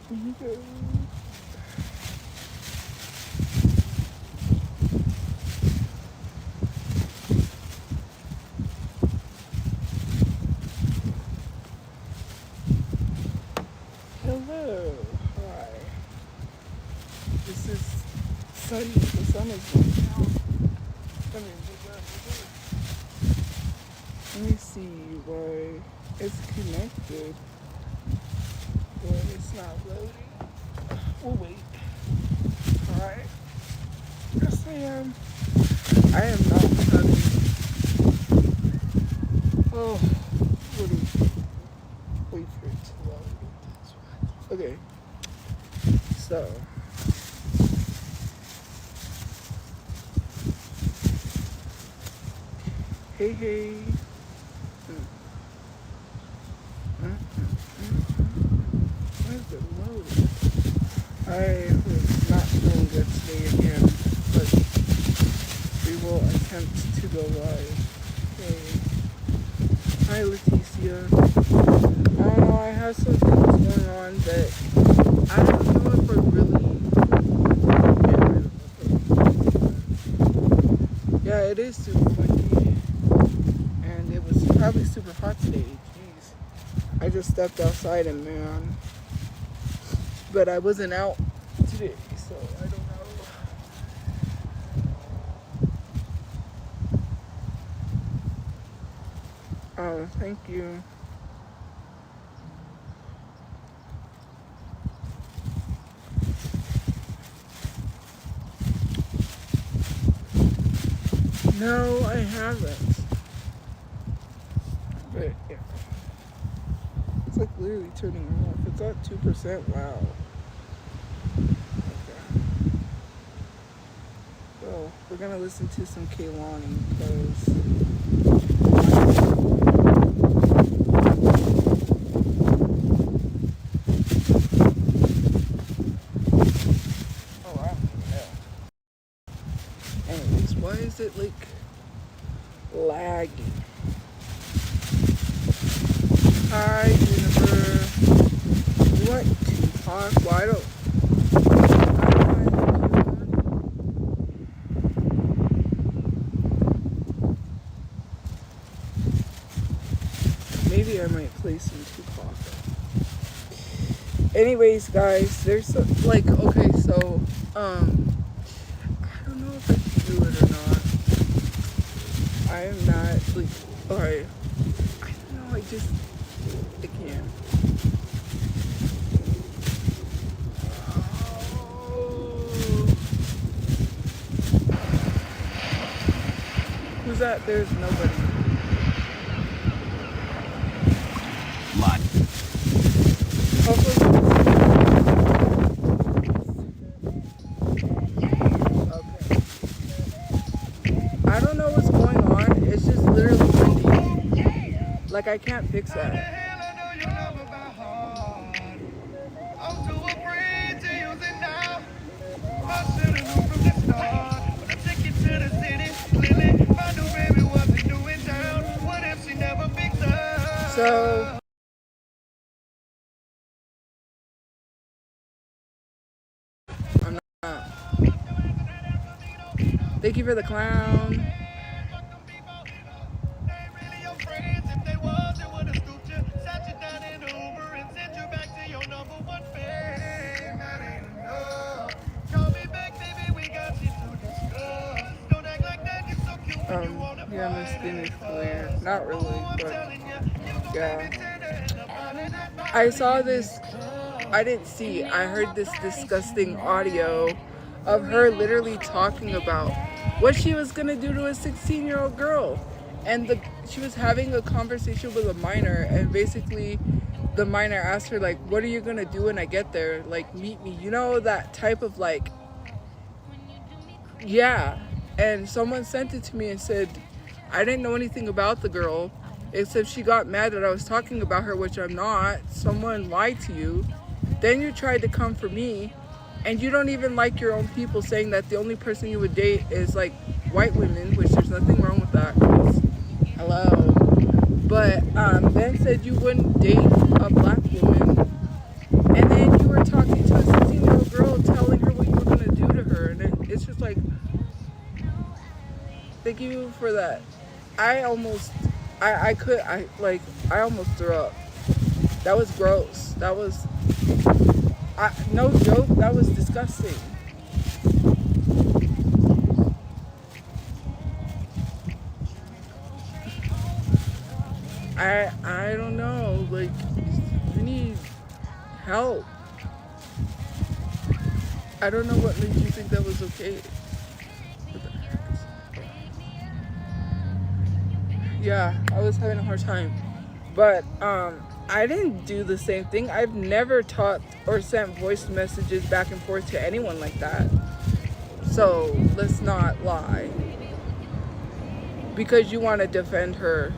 let me go. Hello. Hi. This is sunny. The sun is going out. Let me see why it's connected, but it's not loading. We'll wait. Alright. Yes, I am. I am not having. Oh, what do you wait for it to load? Okay. So. Hey, hey. Why is it loading? I was not feeling good today again, but we will attempt to go live. Hey. Hi, Leticia. I don't know, I have some things going on that I don't know if we're really. Yeah, it is super windy. And it was probably super hot today. Jeez. I just stepped outside and man. But I wasn't out today, so I don't know. Oh, thank you. No, I haven't. But yeah. It's like literally turning off. It's at 2%. Wow. Okay. Well, we're gonna listen to some Kehlani because oh, I don't even know. Anyways, why is it like lagging? Hi, Jennifer. You want to talk? Why don't maybe I might play some Tupac. Anyways, guys, there's some, like, okay, so I don't know if I can do it or not. I am not like, alright. I don't know, I can't. Who's that? There's nobody. Hopefully. Okay. I don't know what's going on. It's just literally windy. Like, I can't fix that. So I'm not. Thank you for the clown. Yeah, my skin is clear. Not really, but yeah. I saw this. I didn't see. I heard this disgusting audio of her literally talking about what she was gonna do to a 16-year-old girl, and she was having a conversation with a minor, and basically the minor asked her, like, what are you gonna do when I get there? Like, meet me. You know, that type of, like, yeah. And someone sent it to me and said, I didn't know anything about the girl except she got mad that I was talking about her, which I'm not. Someone lied to you. Then you tried to come for me, and you don't even like your own people, saying that the only person you would date is like white women, which there's nothing wrong with that. Hello. But then said you wouldn't date a black woman, and then you were talking thank you for that. I almost, I almost threw up. That was gross. That was, no joke, that was disgusting. I don't know, like, you need help. I don't know what made you think that was okay. Yeah, I was having a hard time. But I didn't do the same thing. I've never talked or sent voice messages back and forth to anyone like that. So let's not lie. Because you want to defend her.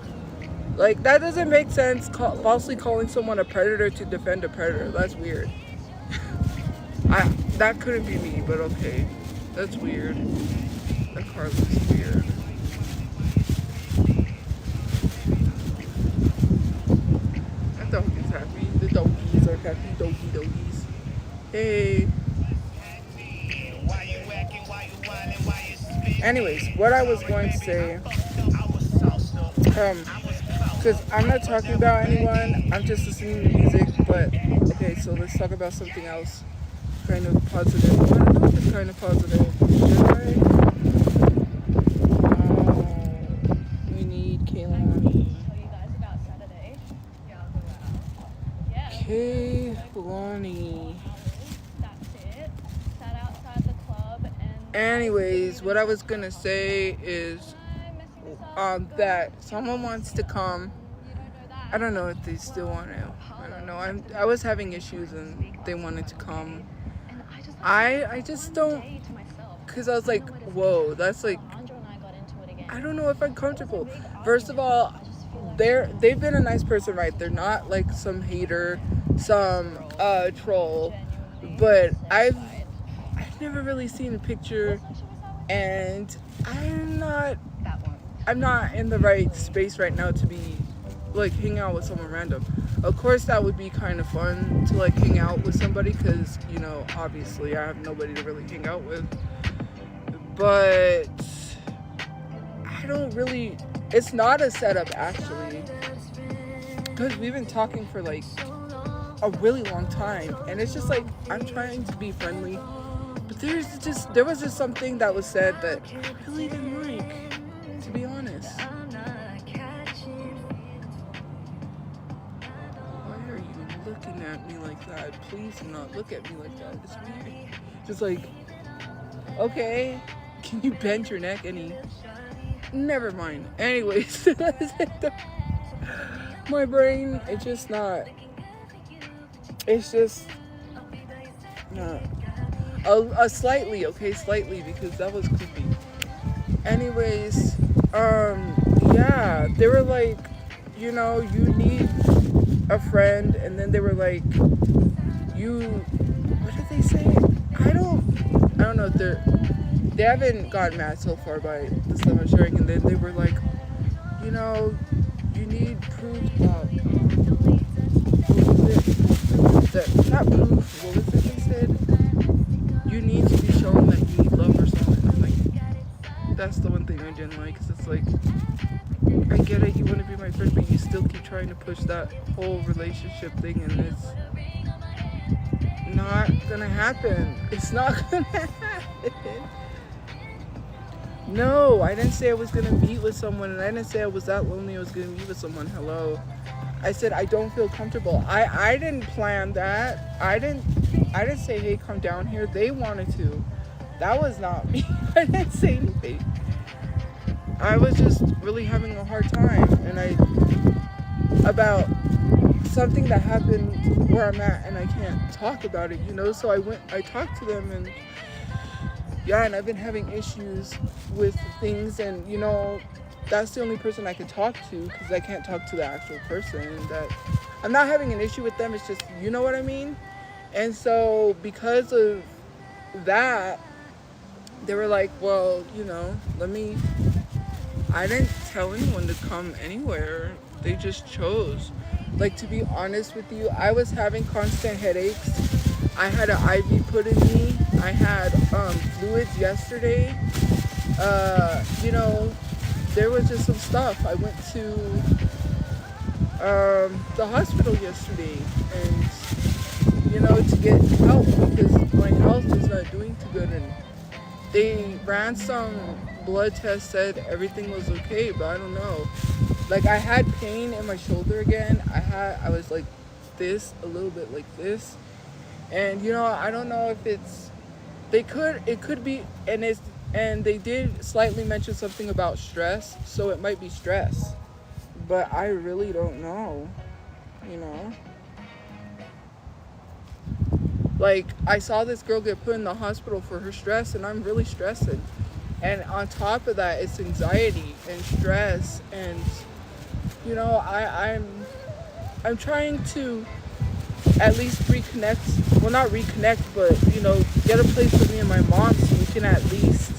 Like, that doesn't make sense, falsely calling someone a predator to defend a predator. That's weird. That couldn't be me, but okay. That's weird. That car looks weird. That dog is happy. The doggies are happy. Doggies. Hey. Anyways, what I was going to say, because I'm not talking about anyone, I'm just listening to music, but okay, so let's talk about something else, kind of positive. I don't know if it's kind of positive. We need Kaylani. Kaylani. Anyways, what I was gonna say is that someone wants to come. I don't know if they still want to. I don't know. I was having issues and they wanted to come. I just don't, because I was like, whoa, that's like, I don't know if I'm comfortable. First of all, they've been a nice person, right? They're not like some hater, some troll, but I've never really seen a picture, and I'm not in the right space right now to be like hang out with someone random. Of course that would be kind of fun to like hang out with somebody, because you know, obviously I have nobody to really hang out with, but I don't really, it's not a setup actually, because we've been talking for like a really long time, and it's just like I'm trying to be friendly, but there was just something that was said that I really didn't like, to be honest. Why are you looking at me like that? Please do not look at me like that. It's weird. Just like, okay, can you bend your neck any? Never mind. Anyways, my brain, it's just not. It's just not. Slightly, okay, slightly, because that was creepy. Anyways, yeah, they were like, you know, you need a friend, and then they were like, what did they say? I don't know if they haven't gotten mad so far by the stuff I'm sharing, and then they were like, you know, you need proof that not proof, what was it they said? You need to be shown that you need love or something. I'm like, that's the one thing I didn't like, because it's like, I get it, you want to be my friend, but you still keep trying to push that whole relationship thing, and it's not gonna happen. It's not gonna happen. No, I didn't say I was gonna meet with someone, and I didn't say I was that lonely I was gonna meet with someone. Hello. I said I don't feel comfortable. I didn't plan that. I didn't say, hey, come down here. They wanted to. That was not me. I didn't say anything. I was just really having a hard time, and about something that happened where I'm at, and I can't talk about it, you know. So I talked to them, and yeah, and I've been having issues with things, and you know, that's the only person I can talk to, because I can't talk to the actual person. That I'm not having an issue with them, it's just, you know what I mean? And so because of that, they were like, well, you know, I didn't tell anyone to come anywhere. They just chose. Like, to be honest with you, I was having constant headaches. I had an IV put in me. I had fluids yesterday. you know, there was just some stuff. I went to the hospital yesterday, and to get help because my health is not doing too good, and they ran some blood tests, said everything was okay, but I don't know. Like, I had pain in my shoulder again. I was like this, a little bit like this, and I don't know if it could be, and they did slightly mention something about stress, so it might be stress, but I really don't know. you know like, I saw this girl get put in the hospital for her stress, and I'm really stressing, and on top of that it's anxiety and stress, and I'm trying to at least reconnect, well, not reconnect, but get a place for me and my mom so we can at least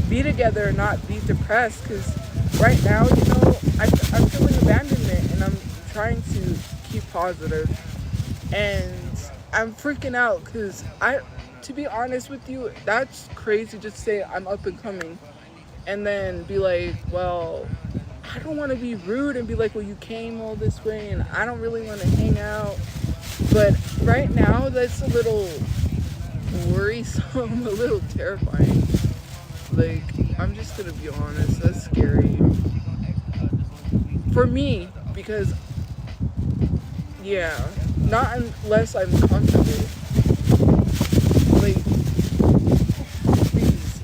be together and not be depressed, because right now I'm feeling abandonment, and I'm trying to keep positive, and I'm freaking out because to be honest with you, that's crazy just to say I'm up and coming and then be like, well, I don't want to be rude and be like, well, you came all this way and I don't really want to hang out. But right now, that's a little worrisome, a little terrifying. Like, I'm just going to be honest, that's scary. For me, because, yeah, not unless I'm comfortable. Like, please.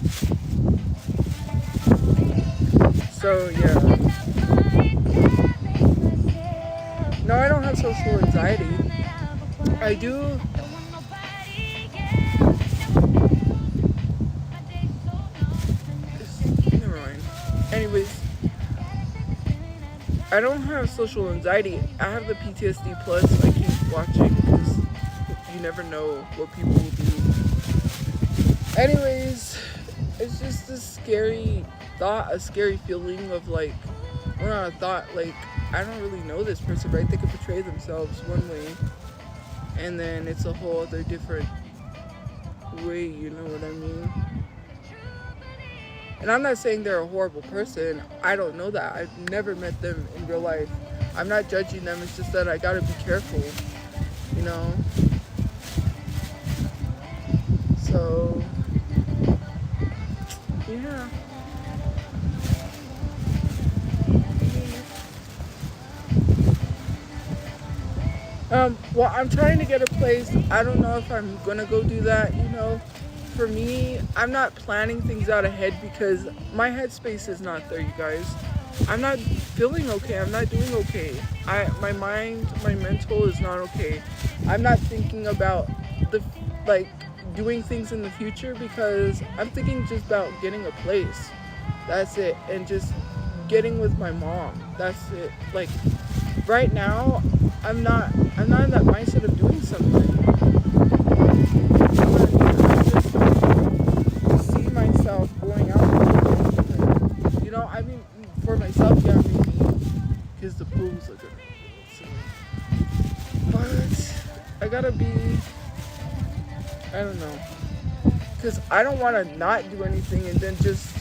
So, yeah. No, I don't have social anxiety. I do. Never mind. Anyways, I don't have social anxiety. I have the PTSD plus. I keep watching because you never know what people will do. Anyways, it's just a scary thought, a scary feeling of like, or not a thought, like, I don't really know this person, right? They could portray themselves one way, and then it's a whole other different way, you know what I mean? And I'm not saying they're a horrible person. I don't know that. I've never met them in real life. I'm not judging them. It's just that I gotta be careful, So, yeah. Well, I'm trying to get a place. I don't know if I'm gonna go do that, For me, I'm not planning things out ahead because my headspace is not there, you guys. I'm not feeling okay. I'm not doing okay. My mind, my mental is not okay. I'm not thinking about doing things in the future because I'm thinking just about getting a place. That's it. And just getting with my mom. That's it. Like, right now, I'm not in that mindset of doing something. I just see myself going out with something. I mean, for myself, yeah, maybe, because the pools are good. So, but I gotta be, I don't know, because I don't want to not do anything and then just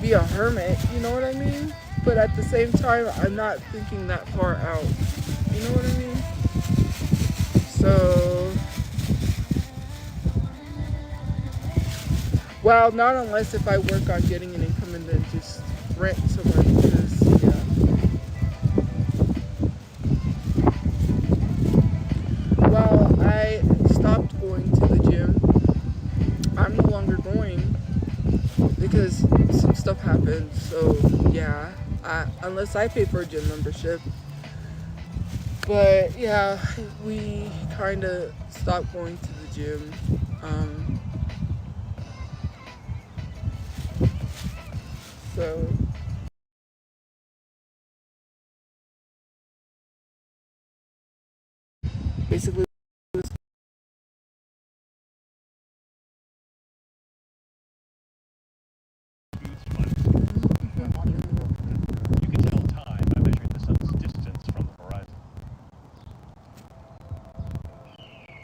be a hermit, you know what I mean? But at the same time, I'm not thinking that far out. You know what I mean? So, well, not unless if I work on getting an income and then just rent somewhere, because, yeah. Well, I stopped going to the gym. I'm no longer going because some stuff happened. So, yeah, unless I pay for a gym membership. But yeah, we kind of stopped going to the gym. So basically, You can tell time by measuring the sun's distance from the horizon.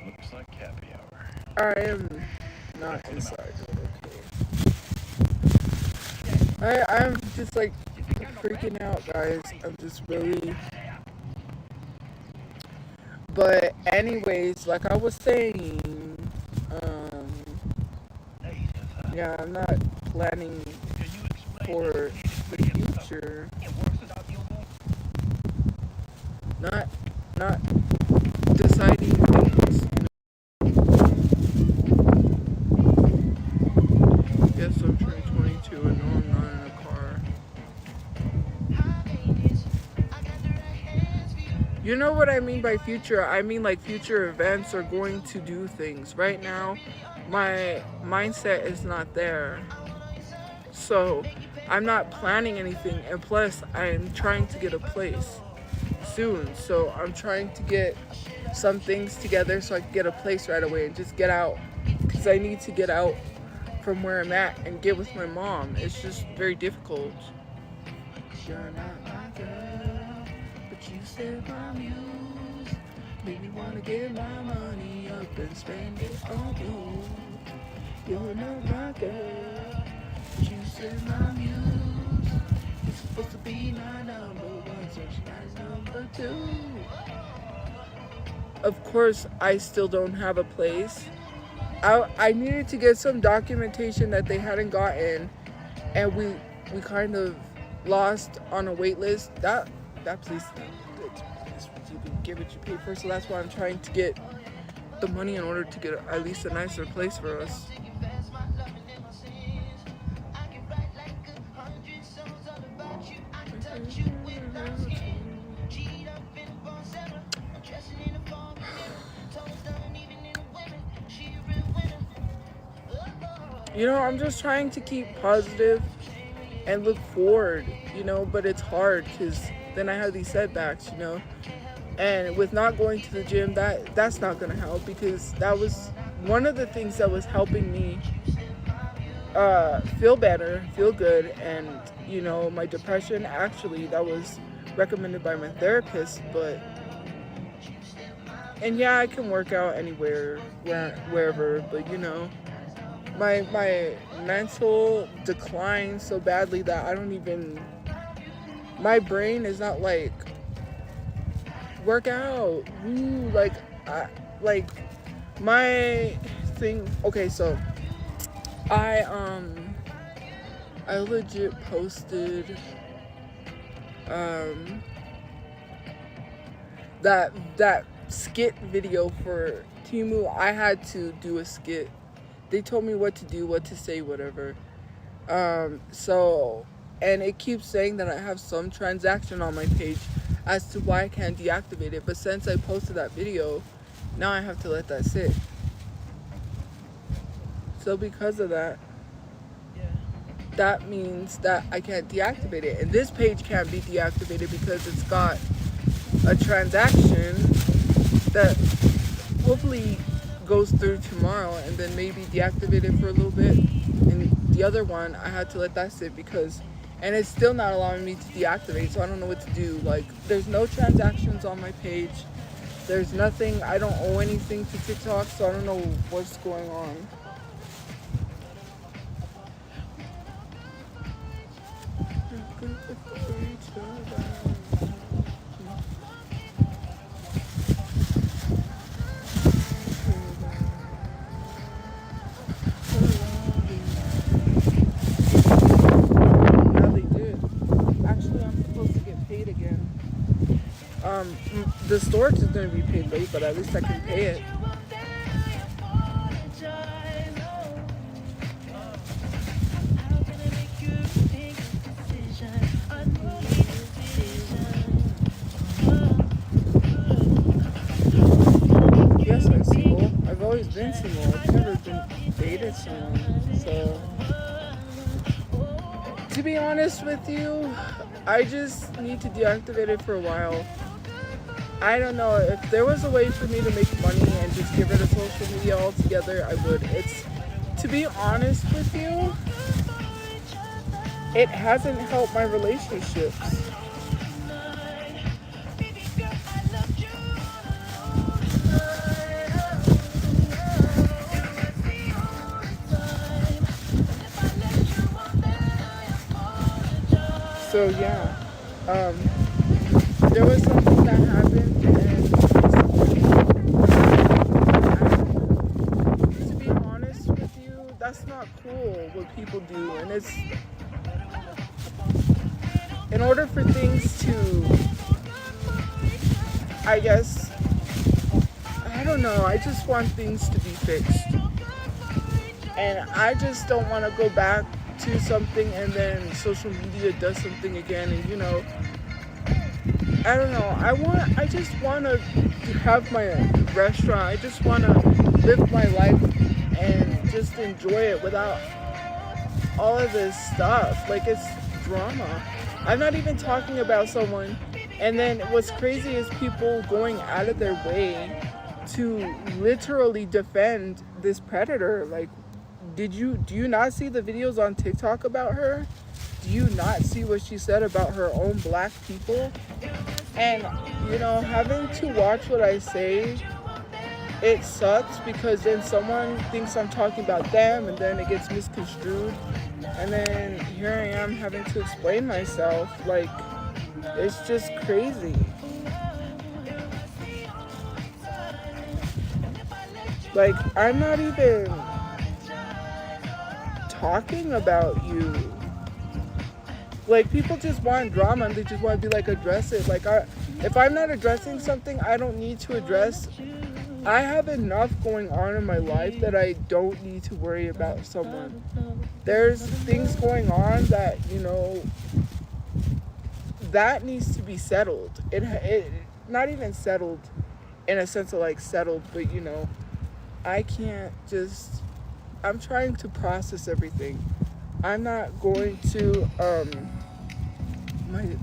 Looks like happy hour. I am not inside. Okay. I'm just like freaking out, guys. I'm just really. But anyways, like I was saying, um, yeah, I'm not planning for the future. Not deciding things. Yes, I'm turning 22 and no, I'm not in a car. You know what I mean by future? I mean like future events are going to do things. Right now, my mindset is not there. So I'm not planning anything. And plus, I'm trying to get a place soon. So I'm trying to get some things together so I can get a place right away and just get out. Because I need to get out from where I'm at and get with my mom. It's just very difficult. You're not my girl, but you said my muse. Make me wanna get my money up and spend it on you. You're not my girl, but you said my muse. You're supposed to be my number one, so she's my number two. Of course, I still don't have a place. I needed to get some documentation that they hadn't gotten, and we kind of lost on a wait list. That place, you can get what you pay for. So that's why I'm trying to get the money in order to get at least a nicer place for us. You know, I'm just trying to keep positive and look forward, you know, but it's hard because then I have these setbacks, you know. And with not going to the gym, that's not going to help, because that was one of the things that was helping me feel better, feel good. And, you know, my depression, actually, that was recommended by my therapist. But, and yeah, I can work out anywhere, wherever, but, you know, my mental declined so badly that I don't even, my brain is not like, work out, woo, like my thing. Okay, so I legit posted that skit video for Timu. I had to do a skit. They told me what to do, what to say, whatever. So, and it keeps saying that I have some transaction on my page as to why I can't deactivate it. But since I posted that video, now I have to let that sit. So because of that, that means that I can't deactivate it. And this page can't be deactivated because it's got a transaction that hopefully goes through tomorrow and then maybe deactivate it for a little bit. And the other one, I had to let that sit because, and it's still not allowing me to deactivate, so I don't know what to do. Like, there's no transactions on my page. There's nothing. I don't owe anything to TikTok, so I don't know what's going on. The storage is going to be paid late, but at least I can pay it. Yes, I'm single. I've always been single. I've never been dated someone. So, to be honest with you, I just need to deactivate it for a while. I don't know, if there was a way for me to make money and just get rid of social media altogether, I would. It's, to be honest with you, it hasn't helped my relationships. So yeah, there was something that happened, and to be honest with you, that's not cool what people do, and it's in order for things to, I guess, I don't know, I just want things to be fixed. And I just don't want to go back to something and then social media does something again. And, you know, I don't know. I just want to have my restaurant. I just want to live my life and just enjoy it without all of this stuff. Like, it's drama. I'm not even talking about someone. And then what's crazy is people going out of their way to literally defend this predator. Like, do you not see the videos on TikTok about her? Do you not see what she said about her own black people? And, you know, having to watch what I say, it sucks because then someone thinks I'm talking about them and then it gets misconstrued. And then here I am having to explain myself. Like, it's just crazy. Like, I'm not even talking about you. Like, people just want drama and they just want to be like, address it. Like, if I'm not addressing something I don't need to address, I have enough going on in my life that I don't need to worry about someone. There's things going on that, you know, that needs to be settled. It not even settled in a sense of like settled, but, you know, I can't just, I'm trying to process everything. I'm not going to,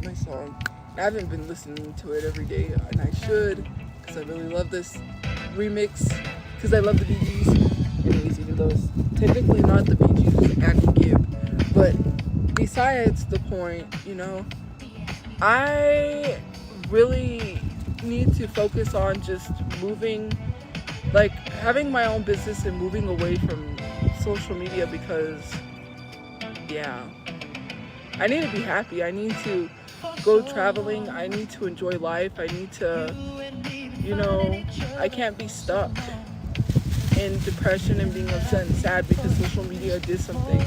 my song, I haven't been listening to it every day, and I should, because I really love this remix, because I love the Bee Gees. Anyways, even though it's technically not the Bee Gees, it's Andy Gibb. But besides the point, you know, I really need to focus on just moving, like having my own business and moving away from social media because, yeah, I need to be happy. I need to go traveling. I need to enjoy life. I need to, you know, I can't be stuck in depression and being upset and sad because social media did something.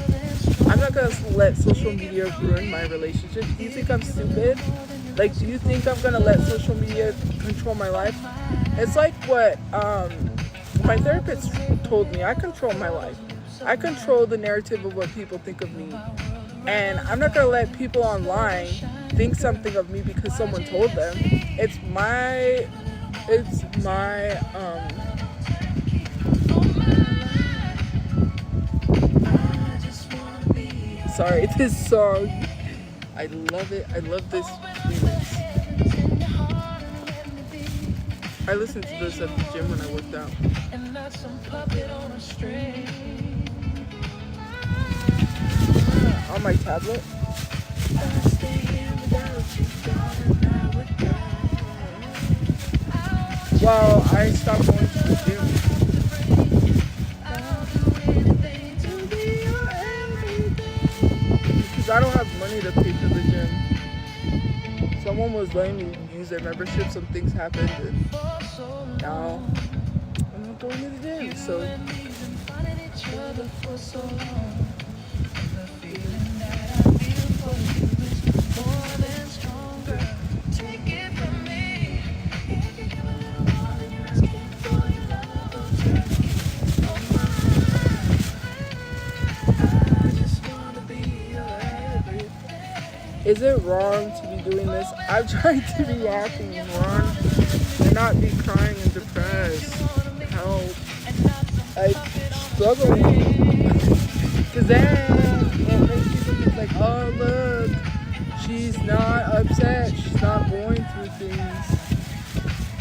I'm not gonna let social media ruin my relationship. Do you think I'm stupid? Like, do you think I'm gonna let social media control my life? It's like what my therapist told me. I control my life. I control the narrative of what people think of me. And I'm not gonna let people online think something of me because someone told them. It's my sorry, this song, I love it. I love this remix. I listened to this at the gym when I worked out. On my tablet. Well, I stopped going to the gym. Because I don't have money to pay for the gym. Someone was letting me use their membership, some things happened, and now I'm not going to the gym, so. Is it wrong to be doing this? I'm trying to be happy and run and not be crying and depressed. Help. I'm struggling. Because then it makes people think like, oh look, she's not upset, she's not going through things.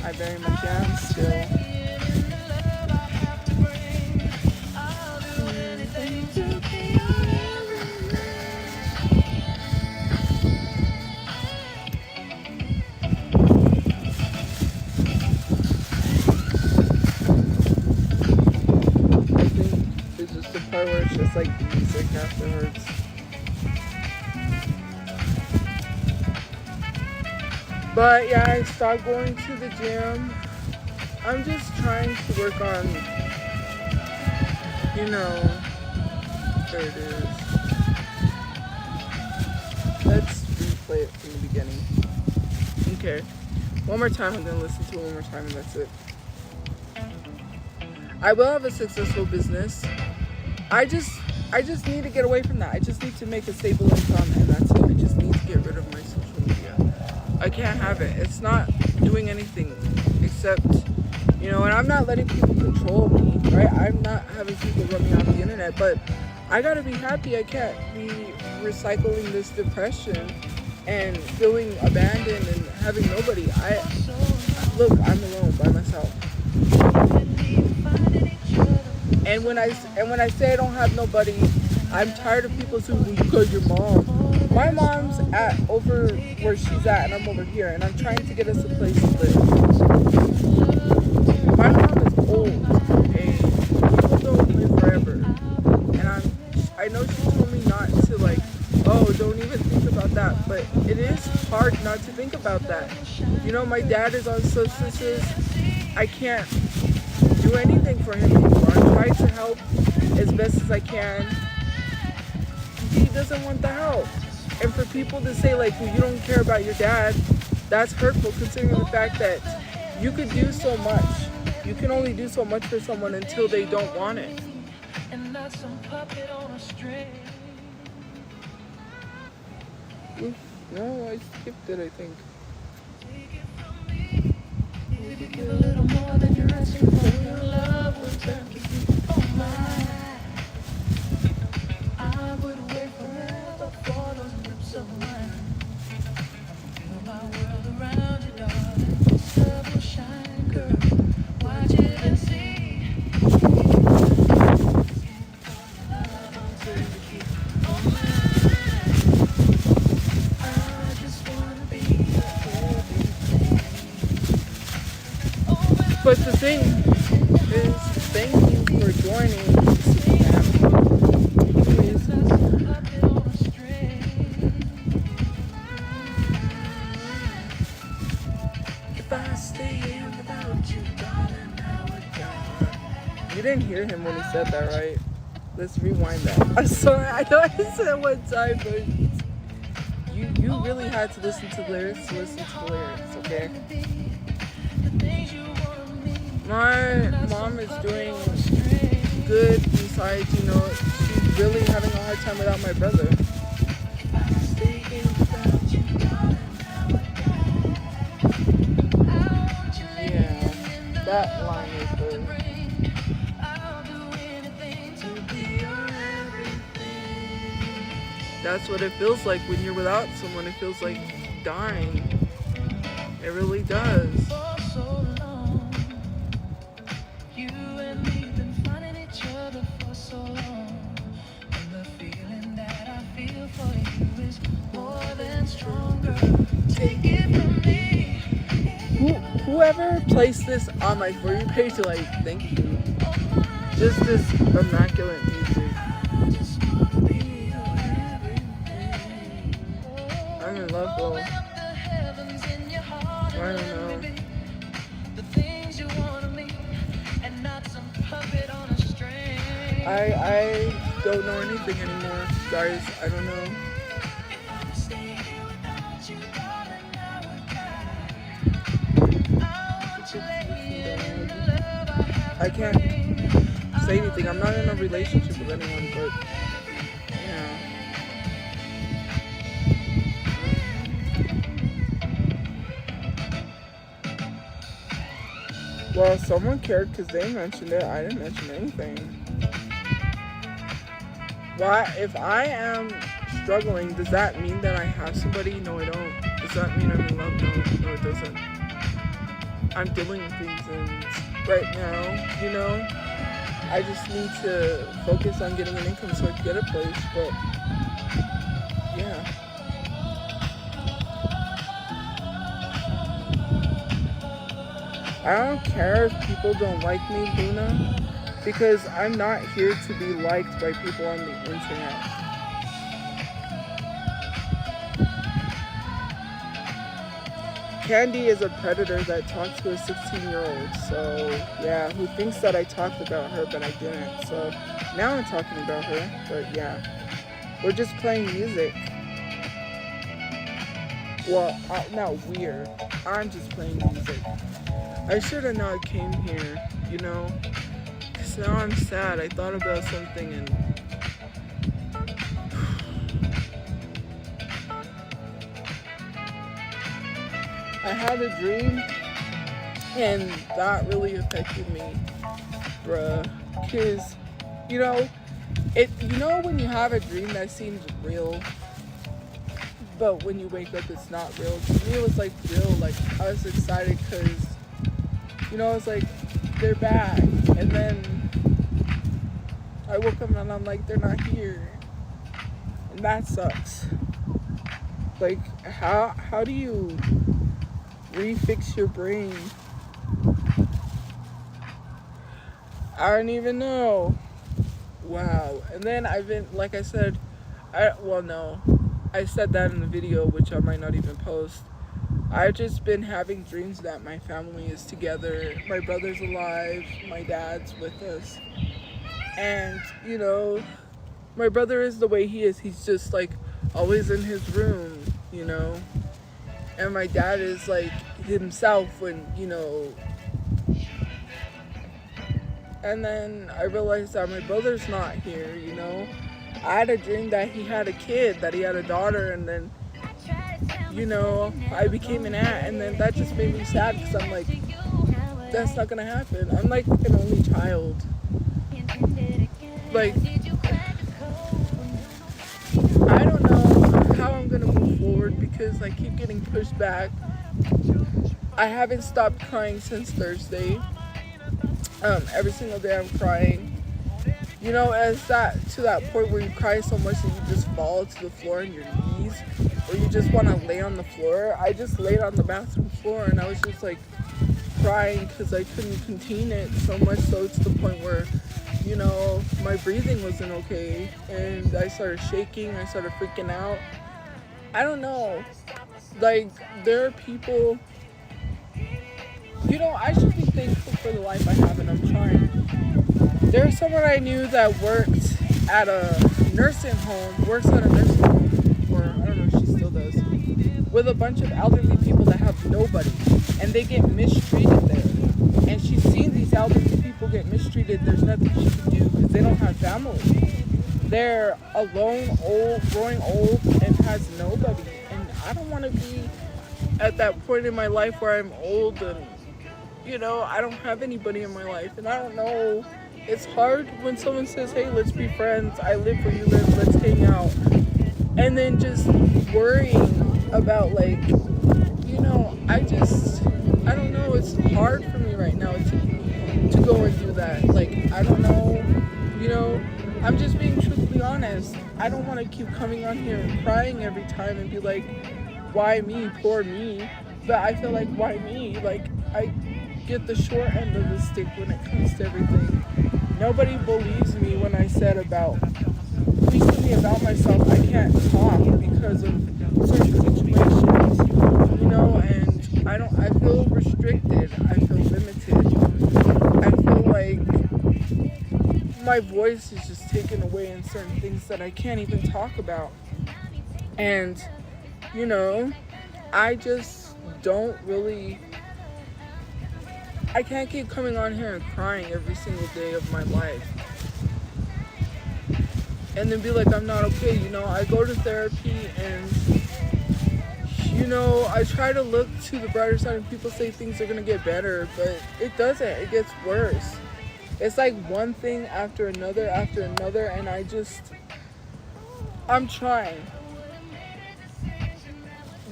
I very much am still. Where it's just like the music afterwards. But yeah, I stopped going to the gym. I'm just trying to work on, there it is. Let's replay it from the beginning. Okay. One more time, I'm going to listen to it one more time and that's it. I will have a successful business. I just need to get away from that. I just need to make a stable income and that's it. I just need to get rid of my social media. I can't have it. It's not doing anything except, and I'm not letting people control me, right? I'm not having people run me off the internet, but I gotta be happy. I can't be recycling this depression and feeling abandoned and having nobody. Look, I'm alone by myself. And when I say I don't have nobody, I'm tired of people saying, well, you got your mom. My mom's over where she's at and I'm over here and I'm trying to get us a place to live. My mom is old, okay? People don't live forever. And I know she told me not to don't even think about that, but it is hard not to think about that. My dad is on substances. I can't do anything for him anymore. I'm trying to help as best as I can. He doesn't want the help. And for people to say well, you don't care about your dad, that's hurtful considering the fact that you could do so much. You can only do so much for someone until they don't want it. Oops, no, I skipped it, I think. A little more than you're asking for. Your love will take you on my. I would wait forever for those lips of mine. Feel my world around you, darling. The sun will shine, girl. Watch it and see. But the thing is, thank you for joining If I stay here without you, darling, I would die. You didn't hear him when he said that, right? Let's rewind that. I'm sorry, I know I said it one time, but you really had to listen to the lyrics okay? My mom is doing good besides, she's really having a hard time without my brother. Yeah, that line is good. That's what it feels like when you're without someone. It feels like dying. It really does. Whoever placed this on my For You page, thank you. Just this immaculate music. I'm in love, though. I don't know. I don't know anything anymore, guys. I don't know. I can't say anything. I'm not in a relationship with anyone, but yeah. Well, someone cared because they mentioned it. I didn't mention anything. Why? If I am struggling, does that mean that I have somebody? No, I don't. Does that mean I'm in love? No, it doesn't. I'm dealing with things and right now, I just need to focus on getting an income so I can get a place, but yeah. I don't care if people don't like me, Luna, because I'm not here to be liked by people on the internet. Candy is a predator that talked to a 16-year-old. So, yeah, who thinks that I talked about her, but I didn't. So, now I'm talking about her. But, yeah, we're just playing music. Well, not weird. I'm just playing music. I should have not came here, you know? Because now I'm sad. I thought about something and... I had a dream, and that really affected me, bruh. Cause, you know, when you have a dream that seems real, but when you wake up, it's not real. To me, it was like real. Like I was excited because, you know, it's like they're back, and then I woke up and I'm like, they're not here, and that sucks. Like, how do you refix your brain? I don't even know. Wow. And then I've been, like I said, I said that in the video, which I might not even post. I've just been having dreams that my family is together, my brother's alive, my dad's with us, and you know, my brother is the way he is. He's just like always in his room, you know, and my dad is like himself when, you know. And then I realized that my brother's not here, you know. I had a dream that he had a kid, that he had a daughter, and then, you know, I became an aunt, and then that just made me sad because I'm like, that's not gonna happen. I'm like an only child. Like, I don't know how I'm gonna move forward because I keep getting pushed back. I haven't stopped crying since Thursday. Every single day I'm crying. You know, to that point where you cry so much that you just fall to the floor on your knees, or you just want to lay on the floor. I just laid on the bathroom floor and I was just like crying because I couldn't contain it so much so to the point where, you know, my breathing wasn't okay and I started shaking, I started freaking out. I don't know. Like, there are people, you know, I should be thankful for the life I have, and I'm trying. There's someone I knew that worked at a nursing home, or I don't know if she still does, with a bunch of elderly people that have nobody, and they get mistreated there. And she's seen these elderly people get mistreated. There's nothing she can do because they don't have family. They're alone, growing old, and has nobody. And I don't want to be at that point in my life where I'm old and, you know, I don't have anybody in my life, and I don't know. It's hard when someone says, hey, let's be friends, I live where you live, let's hang out, and then just worrying about, like, you know, I don't know, it's hard for me right now to go and do that. Like, I don't know, you know, I'm just being truthfully honest. I don't want to keep coming on here and crying every time and be like, why me, poor me, but I feel like, why me? Like, I get the short end of the stick when it comes to everything. Nobody believes me when I said recently about myself, I can't talk because of certain situations, you know, and I feel restricted, I feel limited, I feel like my voice is just taken away in certain things that I can't even talk about, and, you know, I just don't really, I can't keep coming on here and crying every single day of my life and then be like, I'm not okay. You know, I go to therapy and, you know, I try to look to the brighter side, and people say things are going to get better, but it doesn't. It gets worse. It's like one thing after another, and I'm trying.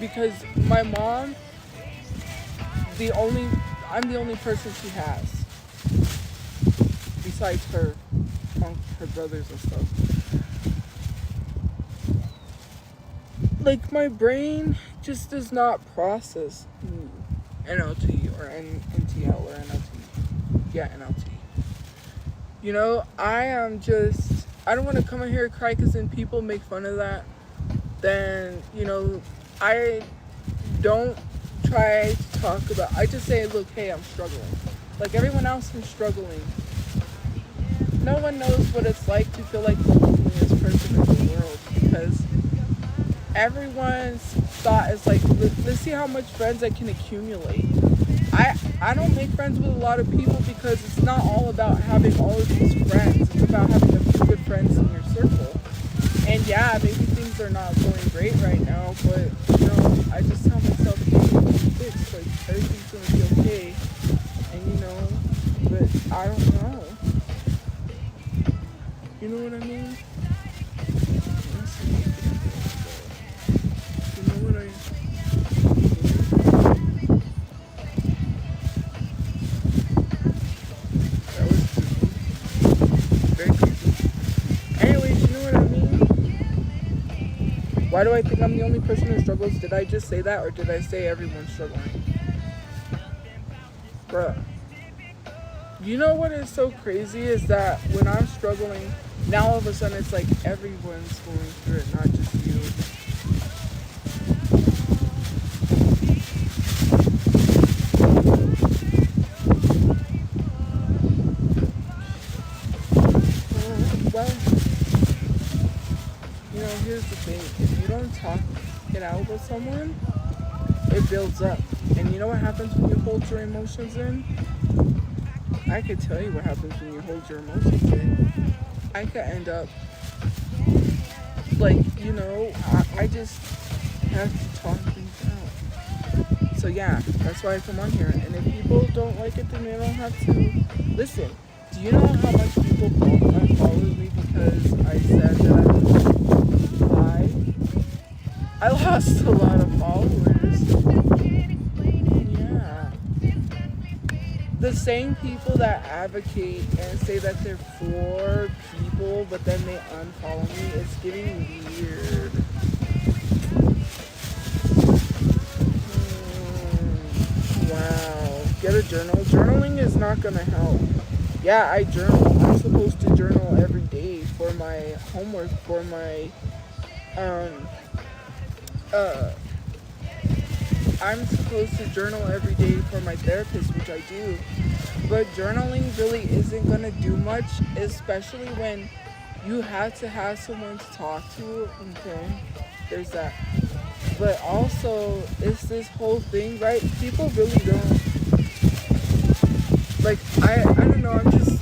Because my mom, I'm the only person she has besides her brothers and stuff. Like, my brain just does not process NLT or NTL or NLT. Yeah, NLT. You know, I don't want to come in here and cry because then people make fun of that. Then, you know, I don't try to talk about, I just say, look, hey, I'm struggling. Like everyone else is struggling. No one knows what it's like to feel like the loneliest person in the world, because everyone's thought is like, let's see how much friends I can accumulate. I don't make friends with a lot of people because it's not all about having all of these friends. It's about having a few good friends in your circle. And yeah, maybe things are not going great right now, but you know, I just tell myself, hey, it's fixed. Like everything's gonna be okay. And you know, but I don't know. You know what I mean? You know what I mean? That was creepy. Very creepy. Anyways, you know what I mean? Why do I think I'm the only person who struggles? Did I just say that, or did I say everyone's struggling? Bruh. You know what is so crazy is that when I'm struggling, now all of a sudden it's like everyone's going through it, not just you. Well, you know, here's the thing. If you don't talk it out with someone, it builds up. And you know what happens when you hold your emotions in? I could tell you what happens when you hold your emotions in. I could end up, like, you know, I just have to talk things out. So yeah, that's why I come on here. And if people don't like it, then they don't have to listen. Do you know how much people unfollowed me because I said that I was bi? I lost a lot of followers. Yeah. The same people that advocate and say that they're for people, but then they unfollow me, it's getting weird. Wow. Get a journal. Journaling is not gonna help. Yeah, I journal. I'm supposed to journal every day for my homework, for my I'm supposed to journal every day for my therapist, which I do. But journaling really isn't gonna do much, especially when you have to have someone to talk to. Okay, there's that. But also, it's this whole thing, right? People really don't. Like, I don't know, I'm just,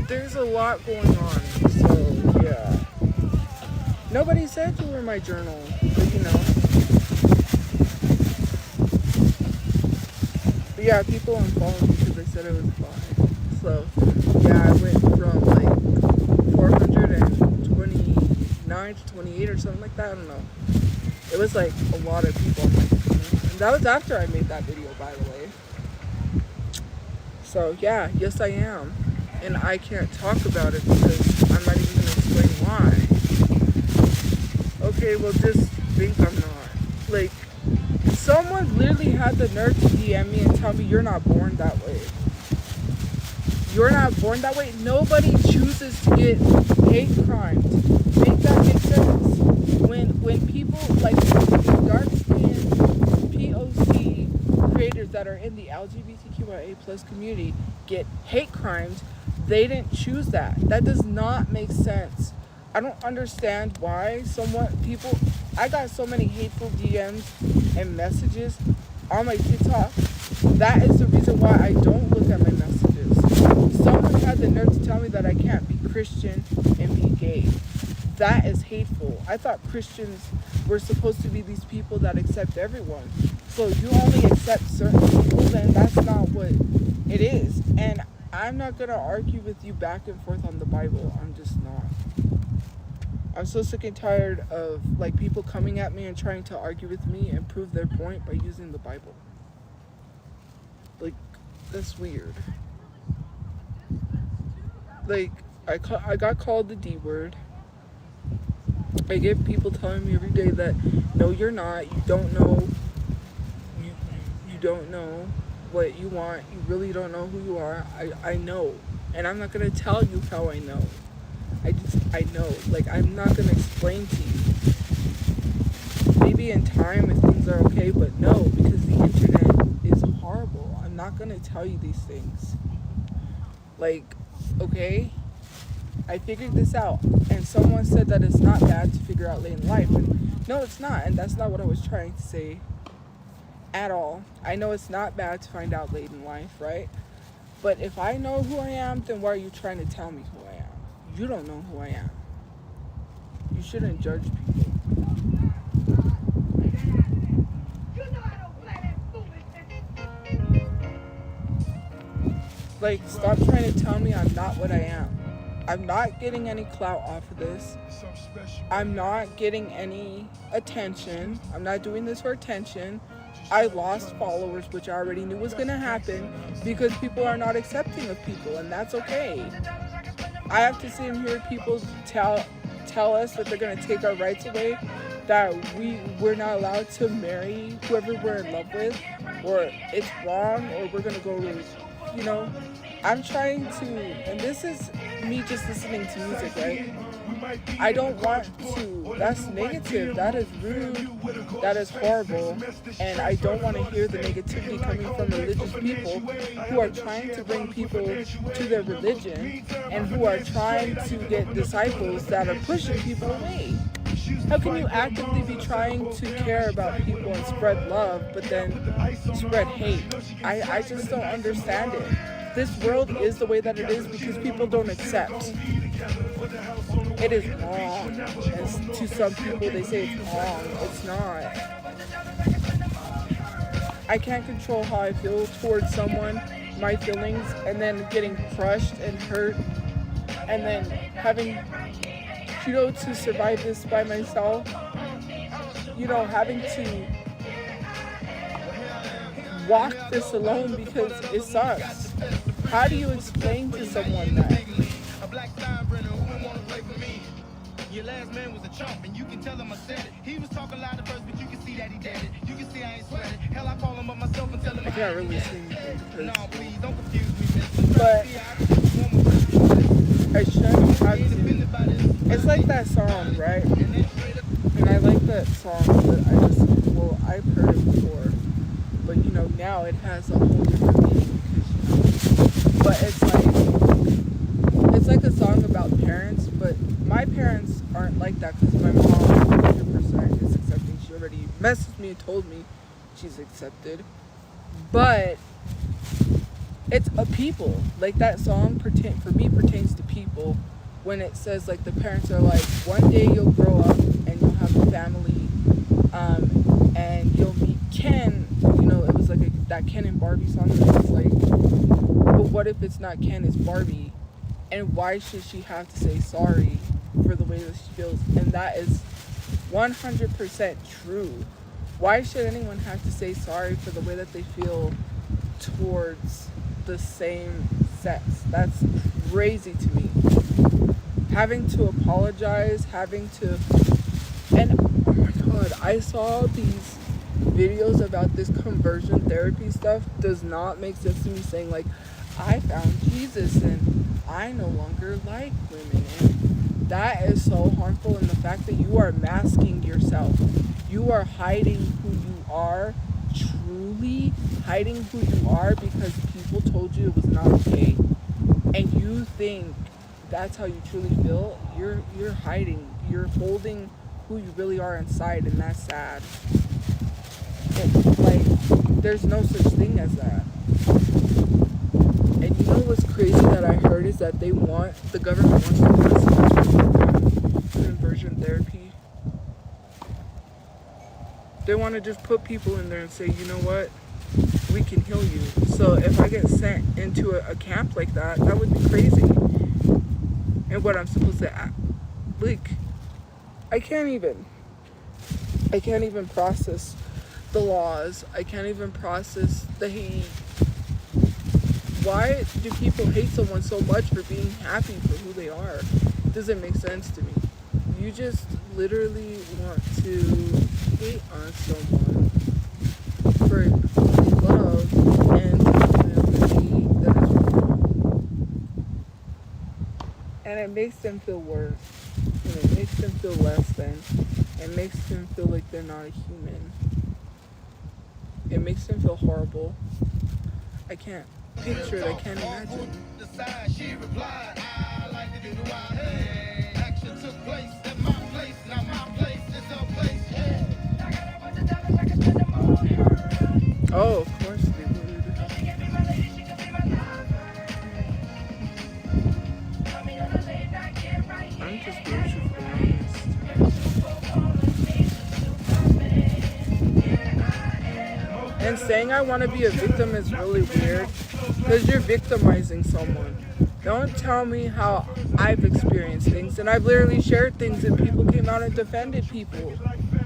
there's a lot going on, so, yeah. Nobody said you were my journal, but you know. But yeah, people unfollowed me because they said I was bi. So, yeah, I went from, like, 429 to 28 or something like that, I don't know. It was, like, a lot of people. And that was after I made that video, by the way. So yeah, yes I am. And I can't talk about it because I'm not even going to explain why. Okay, well just think I'm not. Like, someone literally had the nerve to DM me and tell me you're not born that way. You're not born that way. Nobody chooses to get hate crimes. Make that make sense? When people like dark skinned POC creators that are in the LGBTQIA plus community get hate crimes, they didn't choose that. That does not make sense. I don't understand why people, I got so many hateful DMs and messages on my TikTok. That is the reason why I don't look at my messages. Someone had the nerve to tell me that I can't be Christian and be gay. That is hateful. I thought Christians were supposed to be these people that accept everyone. So you only accept certain people, then that's not what it is. And I'm not going to argue with you back and forth on the Bible. I'm just not. I'm so sick and tired of like people coming at me and trying to argue with me and prove their point by using the Bible. Like, that's weird. Like, I got called the D word. I get people telling me every day that, no, you're not. You don't know. You don't know what you want. You really don't know who you are. I know. And I'm not going to tell you how I know. I know. Like, I'm not going to explain to you. maybe in time if things are okay, but no, because the internet is horrible. I'm not gonna tell you these things. Like, okay, I figured this out, and someone said that it's not bad to figure out late in life, and no, it's not, and that's not what I was trying to say at all. I know it's not bad to find out late in life, right? But if I know who I am, then why are you trying to tell me who I am? You don't know who I am. You shouldn't judge people. Like, stop trying to tell me I'm not what I am. I'm not getting any clout off of this. I'm not getting any attention. I'm not doing this for attention. I lost followers, which I already knew was going to happen because people are not accepting of people, and that's okay. I have to sit and hear people tell us that they're going to take our rights away, that we're not allowed to marry whoever we're in love with, or it's wrong, or we're going to go, you know. I'm trying to, and this is me just listening to music, right? I don't want to, that's negative, that is rude, that is horrible, and I don't want to hear the negativity coming from religious people who are trying to bring people to their religion and who are trying to get disciples that are pushing people away. How can you actively be trying to care about people and spread love, but then spread hate? I just don't understand it. This world is the way that it is because people don't accept. It is wrong. And to some people, they say it's wrong. It's not. I can't control how I feel towards someone, my feelings, and then getting crushed and hurt, and then having, to survive this by myself. Having to walk this alone because it sucks. How do you explain to someone that? Your last man was a chump, and you can tell him I said it. He was talking loud at first, but you can see that he did it. You can see I ain't sweating. Hell, I call him up myself and tell him I can't really sing. No, please don't confuse me, mister. But I shouldn't have to. It's like that song, right? And I like that song, but I've heard it before. But now it has a whole different meaning because but it's like a song about parents, but my parents aren't like that because my mom 100% is accepting. She already messaged me and told me she's accepted. But it's a people. Like that song for me pertains to people when it says like the parents are like, one day you'll grow up and you'll have a family, and you'll meet Ken. It was like that Ken and Barbie song. And it's like, but what if it's not Ken, it's Barbie? And why should she have to say sorry for the way that she feels? And that is 100% true. Why should anyone have to say sorry for the way that they feel towards the same sex? That's crazy to me. Having to apologize, and oh my god, I saw these videos about this conversion therapy stuff. Does not make sense to me, saying like, I found Jesus and I no longer like women, and that is so harmful. And the fact that you are masking yourself, you are hiding who you are, truly hiding who you are because people told you it was not okay, and you think that's how you truly feel. You're hiding, you're holding who you really are inside, and that's sad. There's no such thing as that. And what's crazy that I heard is that the government wants to pass conversion therapy. They want to just put people in there and say, you know what, we can heal you. So if I get sent into a camp like that, that would be crazy. And what I'm supposed to act like, I can't even process the laws. I can't even process the hate. Why do people hate someone so much for being happy for who they are? It doesn't make sense to me. You just literally want to hate on someone for love and the hate that is wrong. And it makes them feel worse. And it makes them feel less than. It makes them feel like they're not a human. It makes them feel horrible. I can't picture it. I can't imagine. She replied, I like to do the wild. Hey, action took place at my place. Now my place is her place. Oh, of course they would. I'm just being truthfully honest. And saying I want to be a victim is really weird because you're victimizing someone. Don't tell me how I've experienced things, and I've literally shared things and people came out and defended people.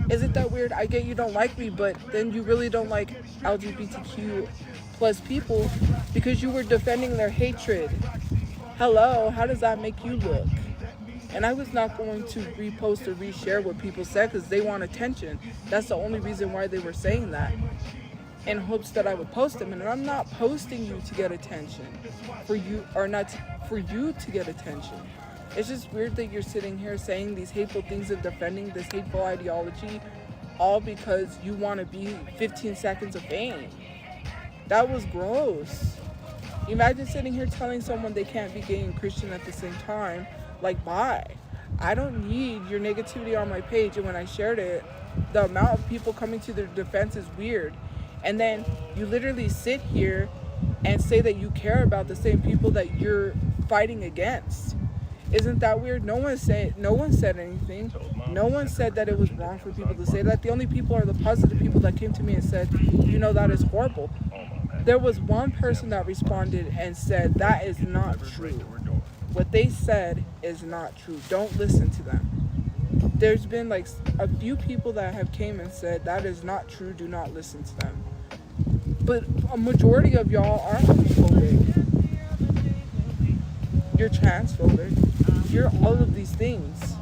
Isn't that weird? I get you don't like me, but then you really don't like LGBTQ plus people because you were defending their hatred. Hello, how does that make you look? And I was not going to repost or reshare what people said because they want attention. That's the only reason why they were saying that. In hopes that I would post them. And I'm not posting you to get attention. For you to get attention. It's just weird that you're sitting here saying these hateful things and defending this hateful ideology all because you want to be 15 seconds of fame. That was gross. Imagine sitting here telling someone they can't be gay and Christian at the same time. Like, bye. I don't need your negativity on my page. And when I shared it, the amount of people coming to their defense is weird. And then you literally sit here and say that you care about the same people that you're fighting against. Isn't that weird? No one said anything. No one said that it was wrong for people to say that. The only people are the positive people that came to me and said, you know, that is horrible. There was one person that responded and said, that is not true. What they said is not true. Don't listen to them. There's been like a few people that have came and said, that is not true. Do not listen to them. But a majority of y'all are homophobic. You're transphobic. You're all of these things.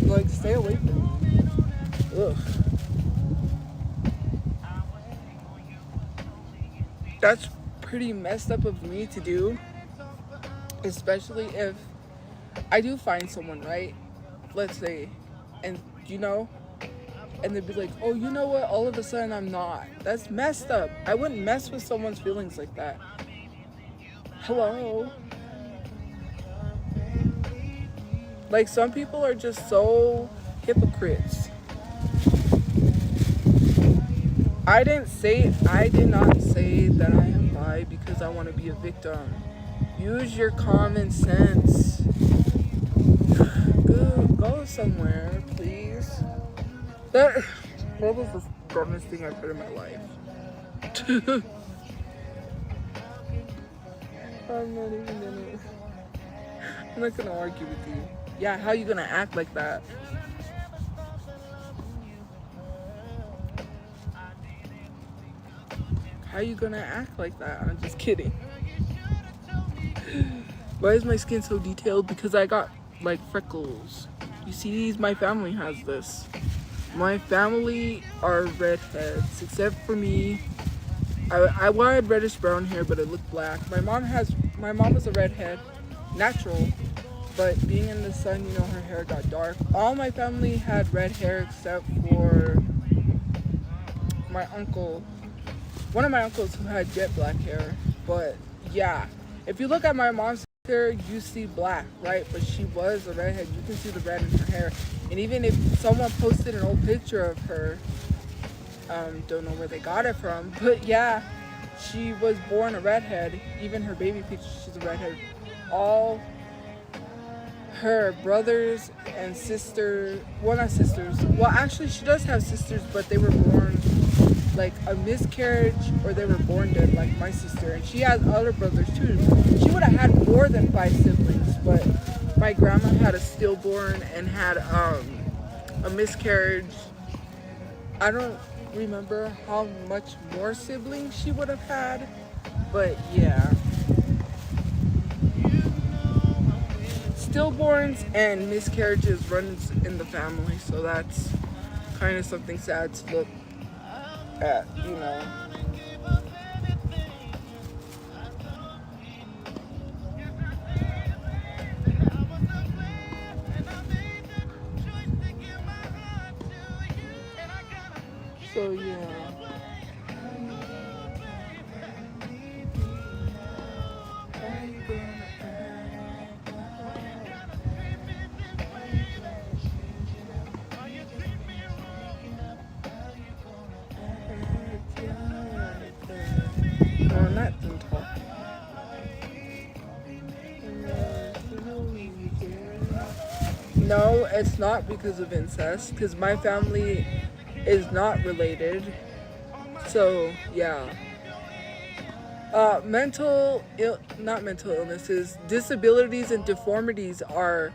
Like, stay away from me. Ugh. That's pretty messed up of me to do. Especially if I do find someone, right? Let's say, and you know, and they'd be like, oh, you know what? All of a sudden I'm not. That's messed up. I wouldn't mess with someone's feelings like that. Hello? Like, some people are just so hypocrites. I did not say that I am bi because I want to be a victim. Use your common sense. Go somewhere, please. That was the dumbest thing I've heard in my life. I'm not gonna argue with you. Yeah, how you gonna act like that? How you gonna act like that? I'm just kidding. Why is my skin so detailed? Because I got like freckles. You see these? My family has this. My family are redheads, except for me. I had reddish brown hair, but it looked black. My mom was a redhead, natural, but being in the sun, you know, her hair got dark. All my family had red hair except for my uncle. One of my uncles who had jet black hair. But yeah, if you look at my mom's hair, you see black, right? But she was a redhead. You can see the red in her hair. And even if someone posted an old picture of her, don't know where they got it from, but yeah, she was born a redhead. Even her baby picture, she's a redhead. All her brothers and sisters, well, not sisters, well, actually she does have sisters, but they were born like a miscarriage, or they were born dead, like my sister. And she has other brothers too. She would have had more than 5 siblings, but my grandma had a stillborn and had a miscarriage. I don't remember how much more siblings she would have had, but yeah. Stillborns and miscarriages runs in the family, so that's kind of something sad to look at, you know. So yeah. No, not dental. No, it's not because of incest, because my family is not related. So, yeah. Not mental illnesses, disabilities and deformities are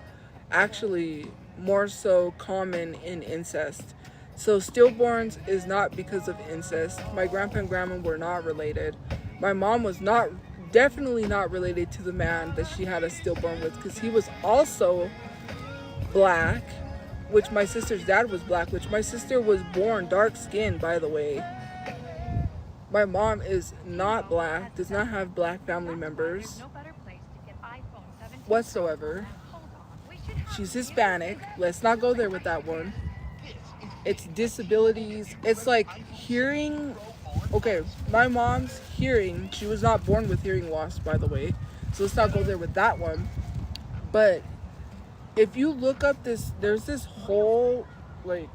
actually more so common in incest. So stillborns is not because of incest. My grandpa and grandma were not related. My mom was definitely not related to the man that she had a stillborn with, because he was also black, which my sister's dad was black, which my sister was born dark skinned, by the way. My mom is not black, does not have black family members whatsoever. She's Hispanic. Let's not go there with that one. It's disabilities. It's like hearing. Okay, my mom's hearing. She was not born with hearing loss, by the way. So let's not go there with that one. But if you look up this, there's this whole, like,